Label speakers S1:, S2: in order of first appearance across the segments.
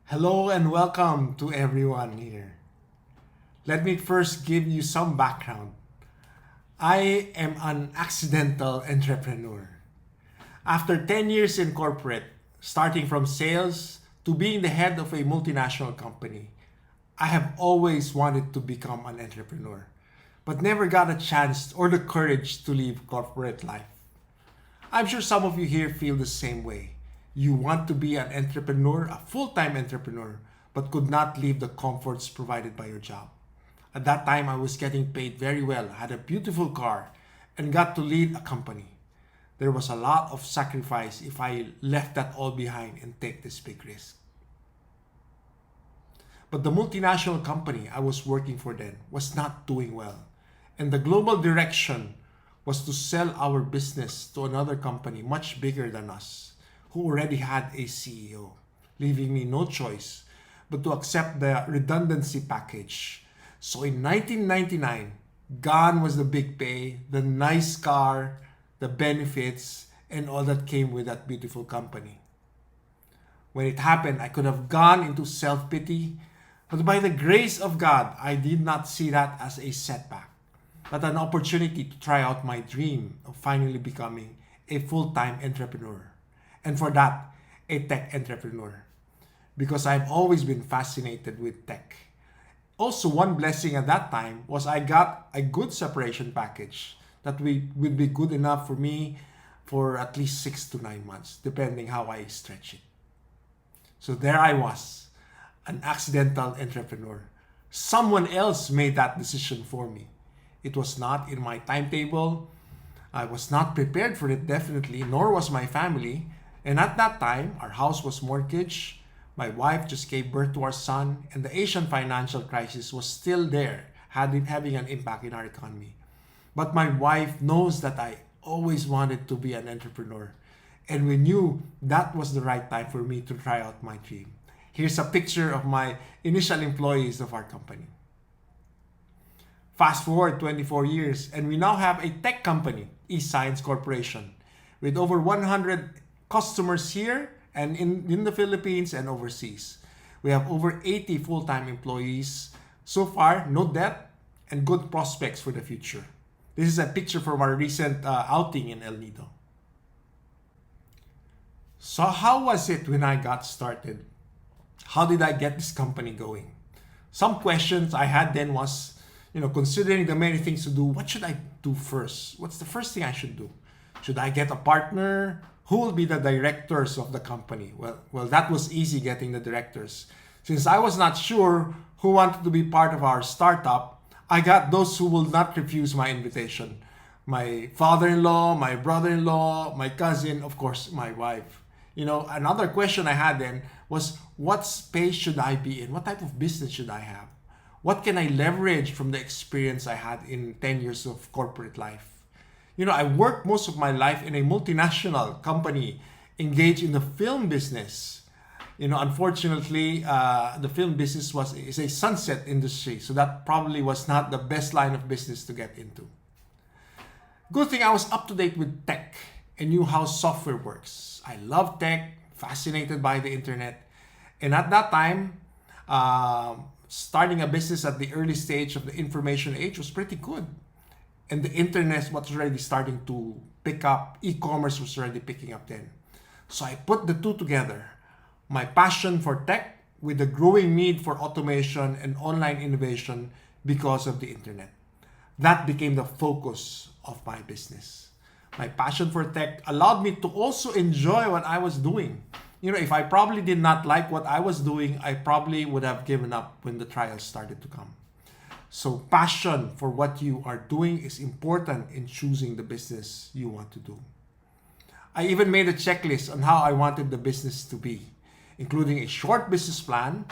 S1: Hello and welcome to everyone here. Let me first give you some background. I am an accidental entrepreneur. After 10 years in corporate, starting from sales to being the head of a multinational company, I have always wanted to become an entrepreneur, but never got a chance or the courage to leave corporate life. I'm sure some of you here feel the same way. You want to be an entrepreneur, a full-time entrepreneur, but could not leave the comforts provided by your job. At that time, I was getting paid very well, had a beautiful car, and got to lead a company. There was a lot of sacrifice if I left that all behind and take this big risk. But the multinational company I was working for then was not doing well. And the global direction was to sell our business to another company much bigger than us, who already had a CEO, leaving me no choice but to accept the redundancy package. So in 1999, gone was the big pay, the nice car, the benefits, and all that came with that beautiful company. When it happened, I could have gone into self-pity, but by the grace of God, I did not see that as a setback, but an opportunity to try out my dream of finally becoming a full-time entrepreneur. And for that, a tech entrepreneur. Because I've always been fascinated with tech. Also, one blessing at that time was I got a good separation package that would be good enough for me for at least 6 to 9 months, depending how I stretch it. So there I was, an accidental entrepreneur. Someone else made that decision for me. It was not in my timetable. I was not prepared for it, definitely, nor was my family. And at that time, our house was mortgaged. My wife just gave birth to our son, and the Asian financial crisis was still there, having an impact in our economy. But my wife knows that I always wanted to be an entrepreneur, and we knew that was the right time for me to try out my dream. Here's a picture of my initial employees of our company. Fast forward 24 years, and we now have a tech company, eScience Corporation, with over 100 customers here and in the Philippines and overseas. We have over 80 full-time employees. So far, no debt and good prospects for the future. This is a picture from our recent outing in El Nido. So how was it when I got started? How did I get this company going? Some questions I had then was, considering the many things to do, what should I do first? What's the first thing I should do? Should I get a partner? Who will be the directors of the company? Well, that was easy, getting the directors. Since I was not sure who wanted to be part of our startup, I got those who will not refuse my invitation. My father-in-law, my brother-in-law, my cousin, of course, my wife. Another question I had then was, what space should I be in? What type of business should I have? What can I leverage from the experience I had in 10 years of corporate life? I worked most of my life in a multinational company engaged in the film business. Unfortunately, the film business is a sunset industry, so that probably was not the best line of business to get into. Good thing I was up to date with tech and knew how software works. I love tech, fascinated by the internet, and at that time, starting a business at the early stage of the information age was pretty good. And the internet was already starting to pick up. E-commerce was already picking up then. So I put the two together. My passion for tech with the growing need for automation and online innovation because of the internet. That became the focus of my business. My passion for tech allowed me to also enjoy what I was doing. If I probably did not like what I was doing, I probably would have given up when the trials started to come. So passion for what you are doing is important in choosing the business you want to do. I even made a checklist on how I wanted the business to be, including a short business plan,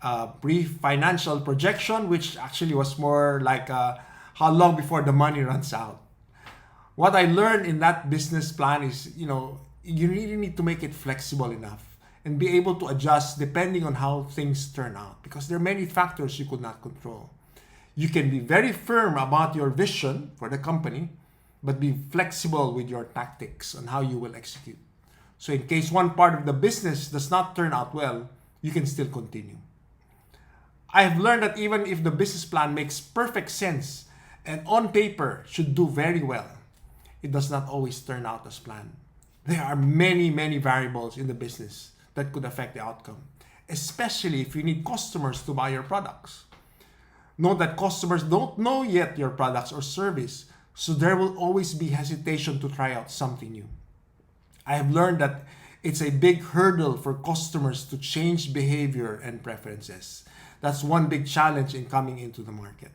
S1: a brief financial projection, which actually was more like how long before the money runs out. What I learned in that business plan is, you really need to make it flexible enough and be able to adjust depending on how things turn out, because there are many factors you could not control. You can be very firm about your vision for the company, but be flexible with your tactics on how you will execute. So in case one part of the business does not turn out well, you can still continue. I've learned that even if the business plan makes perfect sense and on paper should do very well, it does not always turn out as planned. There are many, many variables in the business that could affect the outcome, especially if you need customers to buy your products. Know that customers don't know yet your products or service, so there will always be hesitation to try out something new. I have learned that it's a big hurdle for customers to change behavior and preferences. That's one big challenge in coming into the market.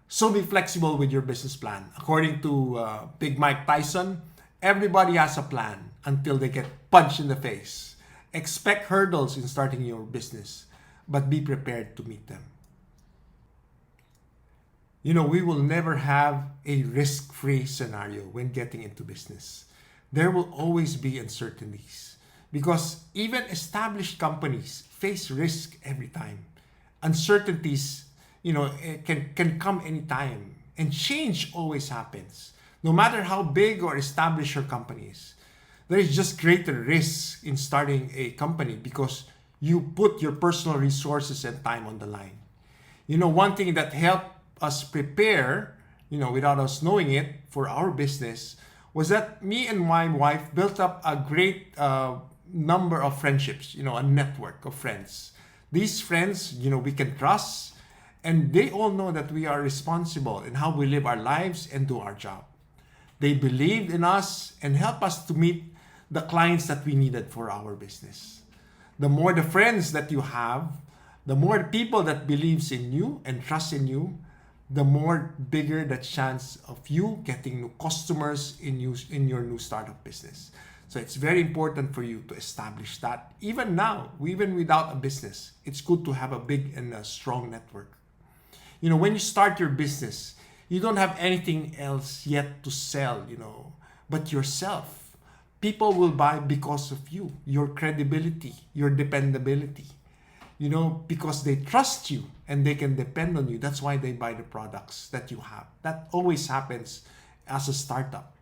S1: So be flexible with your business plan. According to Big Mike Tyson, everybody has a plan until they get punched in the face. Expect hurdles in starting your business, but be prepared to meet them. You know, we will never have a risk-free scenario when getting into business. There will always be uncertainties because even established companies face risk every time. Uncertainties, can come anytime, and change always happens. No matter how big or established your company is, there is just greater risk in starting a company because you put your personal resources and time on the line. One thing that helped us prepare, without us knowing it, for our business was that me and my wife built up a great number of friendships, a network of friends. These friends, we can trust, and they all know that we are responsible in how we live our lives and do our job. They believed in us and helped us to meet the clients that we needed for our business. The more the friends that you have, the more the people that believes in you and trust in you, the more bigger the chance of you getting new customers in your new startup business. So it's very important for you to establish that. Even now, even without a business, it's good to have a big and a strong network. When you start your business, you don't have anything else yet to sell, but yourself. People will buy because of you, your credibility, your dependability, because they trust you and they can depend on you. That's why they buy the products that you have. That always happens as a startup.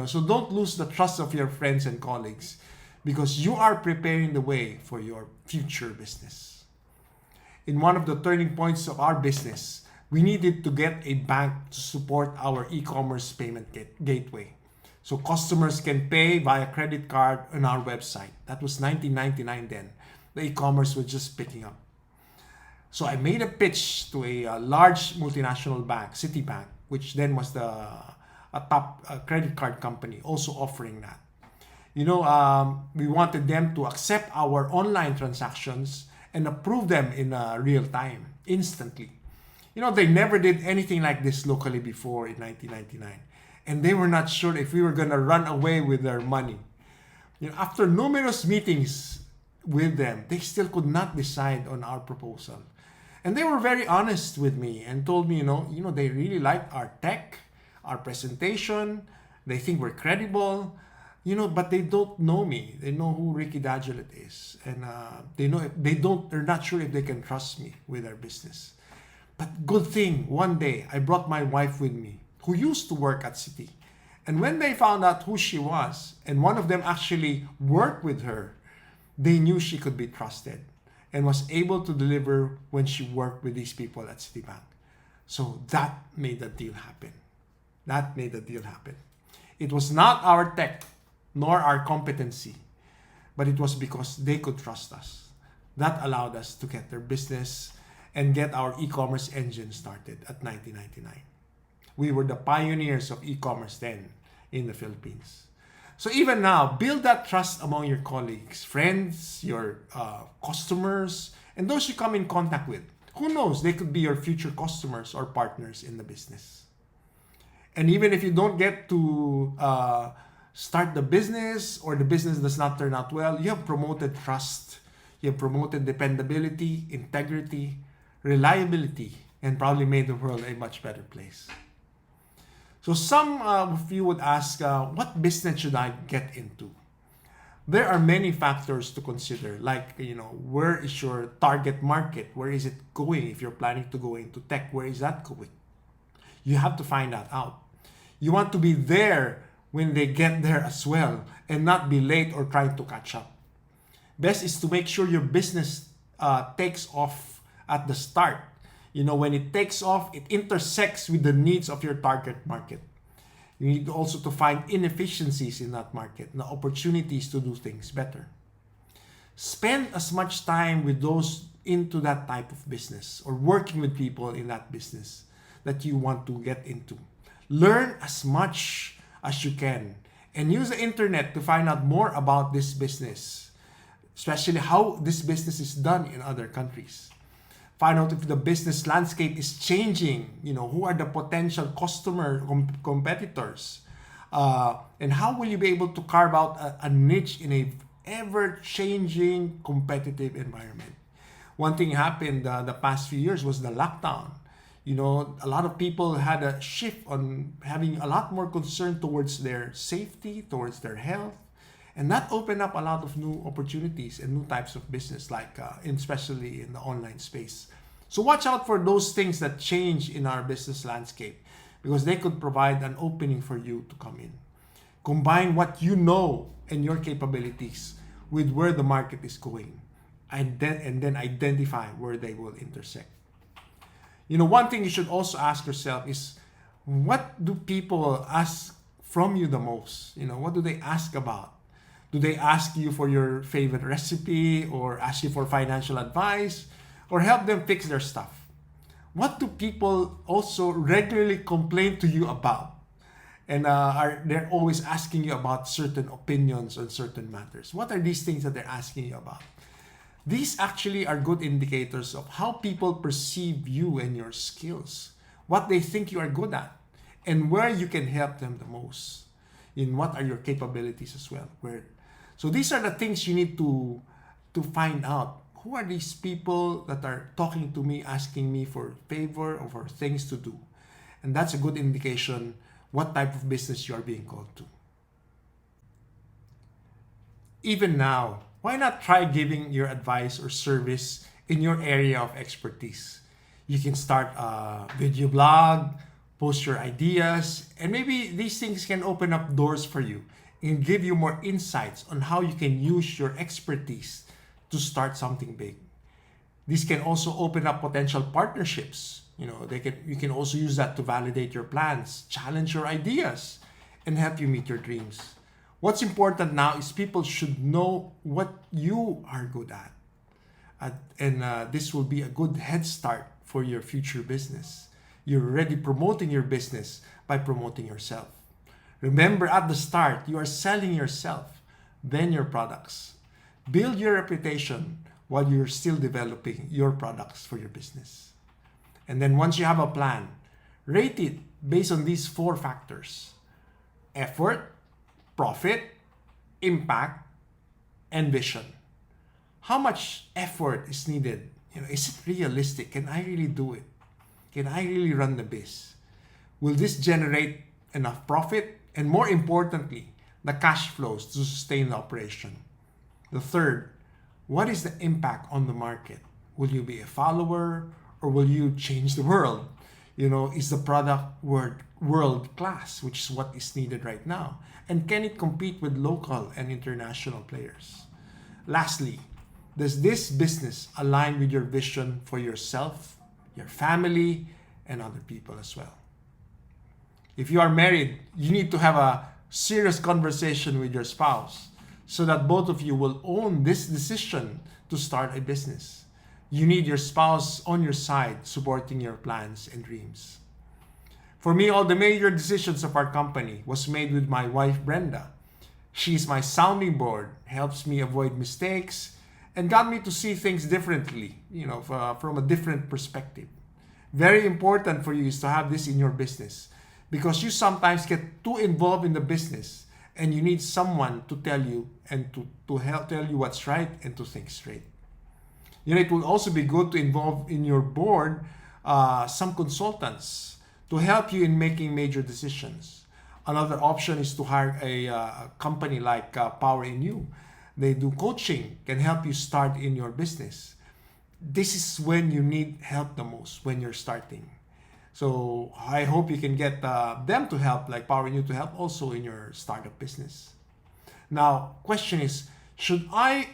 S1: So don't lose the trust of your friends and colleagues because you are preparing the way for your future business. In one of the turning points of our business, we needed to get a bank to support our e-commerce payment gateway. So customers can pay via credit card on our website. That was 1999 then. The e-commerce was just picking up. So I made a pitch to a large multinational bank, Citibank, which then was a top credit card company, also offering that. We wanted them to accept our online transactions and approve them in real time, instantly. They never did anything like this locally before in 1999. And they were not sure if we were going to run away with their money. After numerous meetings with them, they still could not decide on our proposal. And they were very honest with me and told me, they really liked our tech, our presentation. They think we're credible, but they don't know me. They know who Ricky Dagalet is. And they're not sure if they can trust me with their business. But good thing, one day I brought my wife with me, who used to work at Citi. And when they found out who she was, and one of them actually worked with her, they knew she could be trusted and was able to deliver when she worked with these people at Citibank. So that made the deal happen. It was not our tech, nor our competency, but it was because they could trust us. That allowed us to get their business and get our e-commerce engine started at 1999. We were the pioneers of e-commerce then in the Philippines. So even now, build that trust among your colleagues, friends, your customers, and those you come in contact with. Who knows, they could be your future customers or partners in the business. And even if you don't get to start the business or the business does not turn out well, you have promoted trust, you have promoted dependability, integrity, reliability, and probably made the world a much better place. So some of you would ask, what business should I get into? There are many factors to consider, like, where is your target market? Where is it going? If you're planning to go into tech, where is that going? You have to find that out. You want to be there when they get there as well and not be late or trying to catch up. Best is to make sure your business takes off at the start. When it takes off, it intersects with the needs of your target market. You need also to find inefficiencies in that market, the opportunities to do things better. Spend as much time with those into that type of business or working with people in that business that you want to get into. Learn as much as you can and use the internet to find out more about this business, especially how this business is done in other countries. Find out if the business landscape is changing, who are the potential competitors, and how will you be able to carve out a niche in a ever-changing competitive environment. One thing happened the past few years was the lockdown. A lot of people had a shift on having a lot more concern towards their safety, towards their health, and that opened up a lot of new opportunities and new types of business, like especially in the online space. So watch out for those things that change in our business landscape, because they could provide an opening for you to come in. Combine what you know and your capabilities with where the market is going, and then identify where they will intersect. One thing you should also ask yourself is, what do people ask from you the most? What do they ask about? Do they ask you for your favorite recipe, or ask you for financial advice, or help them fix their stuff? What do people also regularly complain to you about? And they're always asking you about certain opinions on certain matters. What are these things that they're asking you about? These actually are good indicators of how people perceive you and your skills, what they think you are good at, and where you can help them the most. In what are your capabilities as well. So these are the things you need to find out. Who are these people that are talking to me, asking me for favor or for things to do? And that's a good indication what type of business you are being called to. Even now, why not try giving your advice or service in your area of expertise? You can start a video blog, post your ideas, and maybe these things can open up doors for you and give you more insights on how you can use your expertise to start something big. This can also open up potential partnerships. You can also use that to validate your plans, challenge your ideas, and help you meet your dreams. What's important now is people should know what you are good at. And this will be a good head start for your future business. You're already promoting your business by promoting yourself. Remember, at the start, you are selling yourself, then your products. Build your reputation while you're still developing your products for your business. And then once you have a plan, rate it based on these 4 factors: effort, profit, impact, and vision. How much effort is needed? Is it realistic? Can I really do it? Can I really run the biz? Will this generate enough profit? And more importantly, the cash flows to sustain the operation. The third, what is the impact on the market? Will you be a follower, or will you change the world? Is the product world class, which is what is needed right now? And can it compete with local and international players? Lastly, does this business align with your vision for yourself, your family, and other people as well? If you are married, you need to have a serious conversation with your spouse so that both of you will own this decision to start a business. You need your spouse on your side, supporting your plans and dreams. For me, all the major decisions of our company was made with my wife, Brenda. She is my sounding board, helps me avoid mistakes, and got me to see things differently, from a different perspective. Very important for you is to have this in your business, because you sometimes get too involved in the business and you need someone to tell you and to help tell you what's right and to think straight. It will also be good to involve in your board some consultants to help you in making major decisions. Another option is to hire a company like Power in You. They do coaching, can help you start in your business. This is when you need help the most, when you're starting. So I hope you can get them to help, like Power in You, to help also in your startup business. Now, question is, should I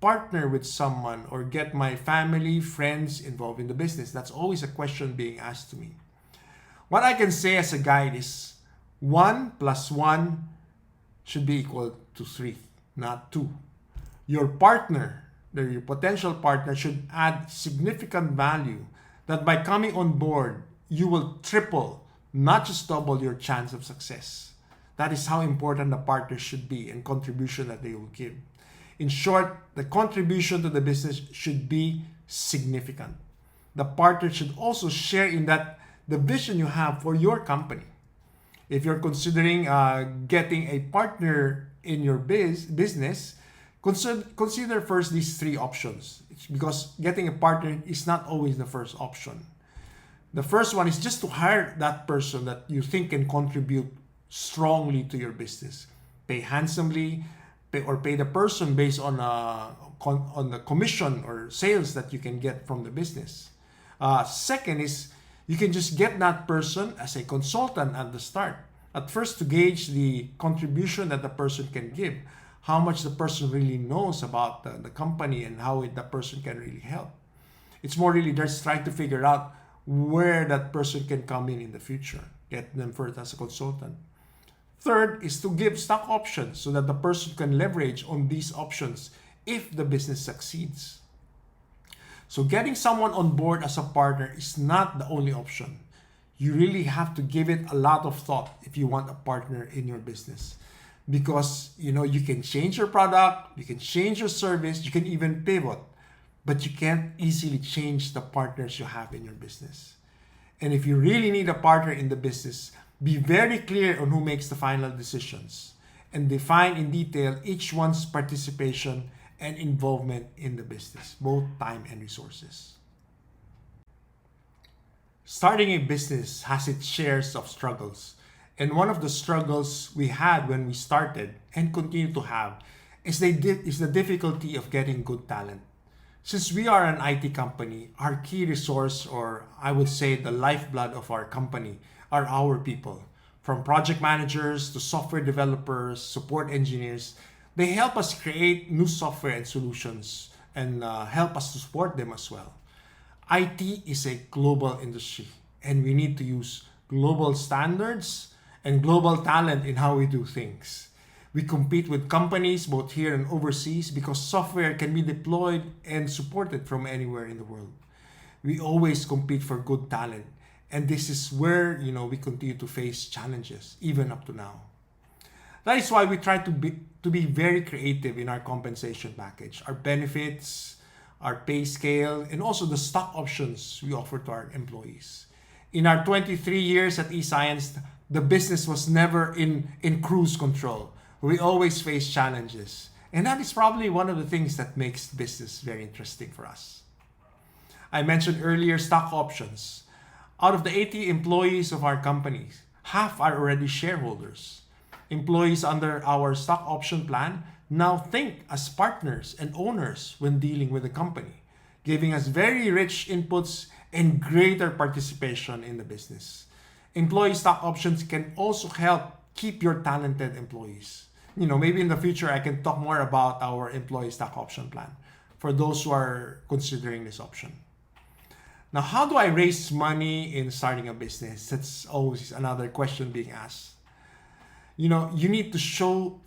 S1: partner with someone or get my family, friends involved in the business? That's always a question being asked to me. What I can say as a guide is 1 plus 1 should be equal to 3, not 2. Your partner, your potential partner, should add significant value that by coming on board, you will triple, not just double your chance of success. That is how important the partner should be and contribution that they will give. In short, the contribution to the business should be significant. The partner should also share in that the vision you have for your company. If you're considering getting a partner in your business, consider first these 3 options, because getting a partner is not always the first option. The first one is just to hire that person that you think can contribute strongly to your business. Pay handsomely, pay the person based on the commission or sales that you can get from the business. Second is you can just get that person as a consultant at the start. At first, to gauge the contribution that the person can give, how much the person really knows about the company and how the person can really help. It's more really just trying to figure out where that person can come in the future. Get them first as a consultant. Third is to give stock options so that the person can leverage on these options if the business succeeds. So getting someone on board as a partner is not the only option. You really have to give it a lot of thought if you want a partner in your business. Because you can change your product, you can change your service, you can even pivot, but you can't easily change the partners you have in your business. And if you really need a partner in the business, be very clear on who makes the final decisions and define in detail each one's participation and involvement in the business, both time and resources. Starting a business has its shares of struggles. And one of the struggles we had when we started and continue to have is the difficulty of getting good talent. Since we are an IT company, our key resource, or I would say the lifeblood of our company, are our people. From project managers to software developers, support engineers, they help us create new software and solutions and help us to support them as well. IT is a global industry and we need to use global standards and global talent in how we do things. We compete with companies both here and overseas because software can be deployed and supported from anywhere in the world. We always compete for good talent, and this is where we continue to face challenges even up to now. That is why we try to be very creative in our compensation package, our benefits, our pay scale, and also the stock options we offer to our employees. In our 23 years at eScience, the business was never in cruise control. We always face challenges. And that is probably one of the things that makes business very interesting for us. I mentioned earlier stock options. Out of the 80 employees of our companies, half are already shareholders. Employees under our stock option plan now think as partners and owners when dealing with the company, giving us very rich inputs and greater participation in the business. Employee stock options can also help keep your talented employees. Maybe in the future I can talk more about our employee stock option plan for those who are considering this option. Now, how do I raise money in starting a business? That's always another question being asked. You need to show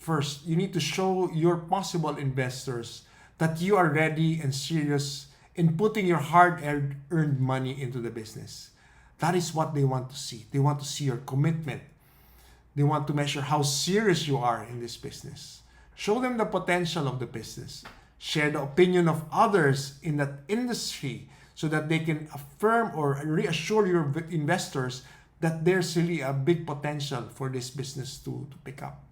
S1: your possible investors that you are ready and serious in putting your hard-earned money into the business. That is what they want to see. They want to see your commitment. They want to measure how serious you are in this business. Show them the potential of the business. Share the opinion of others in that industry so that they can affirm or reassure your investors that there's really a big potential for this business to pick up.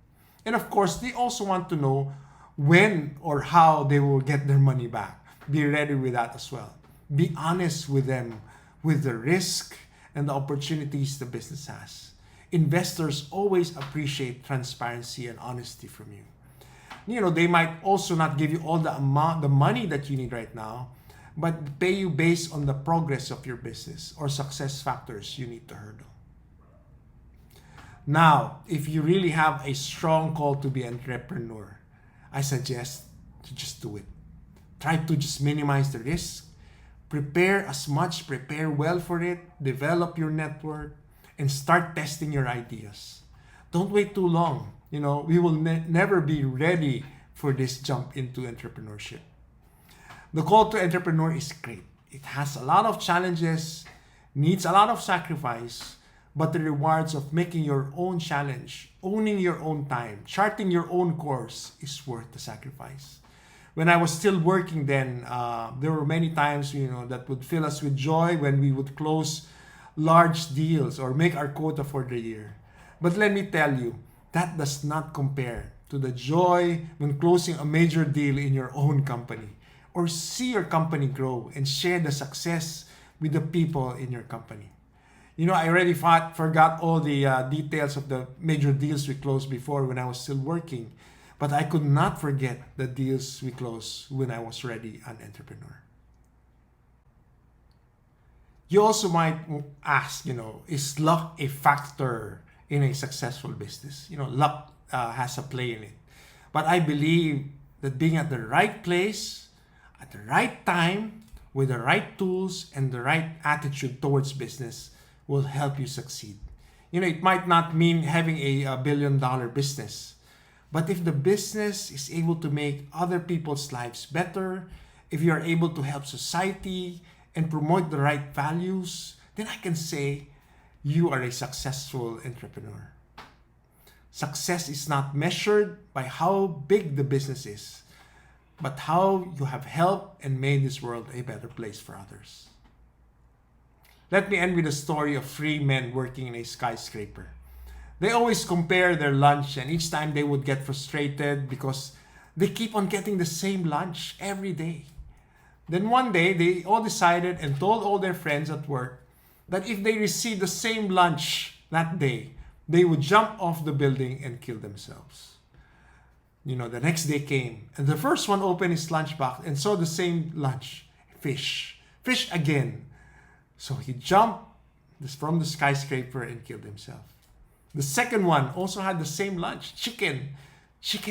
S1: And of course, they also want to know when or how they will get their money back. Be ready with that as well. Be honest with them with the risk and the opportunities the business has. Investors always appreciate transparency and honesty from you. They might also not give you all the money that you need right now, but pay you based on the progress of your business or success factors you need to hurdle. Now, if you really have a strong call to be an entrepreneur, I suggest to just do it. Try to just minimize the risk. Prepare as much, prepare well for it, develop your network, and start testing your ideas. Don't wait too long. We will never be ready for this jump into entrepreneurship. The call to entrepreneur is great. It has a lot of challenges, needs a lot of sacrifice, but the rewards of making your own challenge, owning your own time, charting your own course is worth the sacrifice. When I was still working then, there were many times, that would fill us with joy when we would close large deals or make our quota for the year. But let me tell you, that does not compare to the joy when closing a major deal in your own company, or see your company grow and share the success with the people in your company. I already forgot all the details of the major deals we closed before when I was still working, but I could not forget the deals we closed when I was already an entrepreneur. You also might ask, is luck a factor in a successful business? Luck has a play in it. But I believe that being at the right place, at the right time, with the right tools and the right attitude towards business will help you succeed. It might not mean having a billion-dollar business, but if the business is able to make other people's lives better, if you are able to help society and promote the right values, then I can say you are a successful entrepreneur. Success is not measured by how big the business is, but how you have helped and made this world a better place for others. Let me end with a story of three men working in a skyscraper. They always compare their lunch, and each time they would get frustrated because they keep on getting the same lunch every day. Then one day, they all decided and told all their friends at work that if they received the same lunch that day, they would jump off the building and kill themselves. The next day came, and the first one opened his lunchbox and saw the same lunch, fish again. So he jumped from the skyscraper and killed himself. The second one also had the same lunch, chicken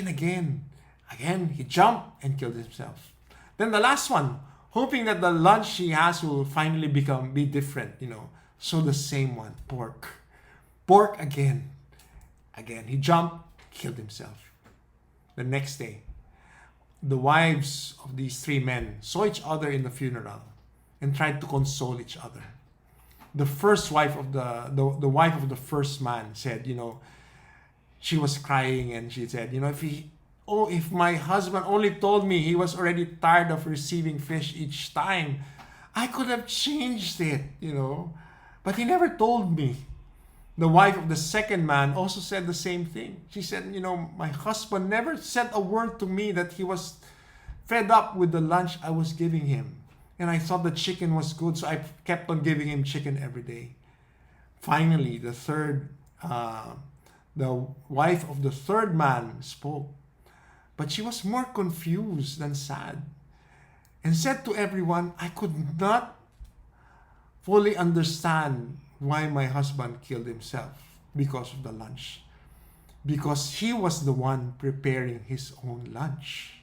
S1: again. Again, he jumped and killed himself. Then the last one, hoping that the lunch he has will finally be different, so the same one, pork again. He jumped, killed himself. The next day, the wives of these three men saw each other in the funeral and tried to console each other. The first wife of the wife of the first man said, she was crying and she said, if my husband only told me he was already tired of receiving fish each time, I could have changed it, but he never told me. The wife of the second man also said the same thing. She said, my husband never said a word to me that he was fed up with the lunch I was giving him. And I thought the chicken was good, so I kept on giving him chicken every day. Finally, the wife of the third man spoke. But she was more confused than sad and said to everyone, I could not fully understand why my husband killed himself because of the lunch. Because he was the one preparing his own lunch.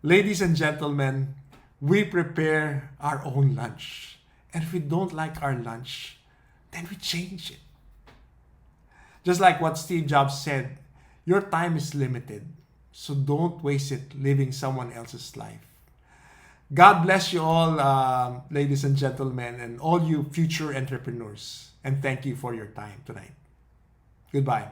S1: Ladies and gentlemen, we prepare our own lunch. And if we don't like our lunch, then we change it. Just like what Steve Jobs said, your time is limited, so don't waste it living someone else's life. God bless you all, ladies and gentlemen, and all you future entrepreneurs. And thank you for your time tonight. Goodbye.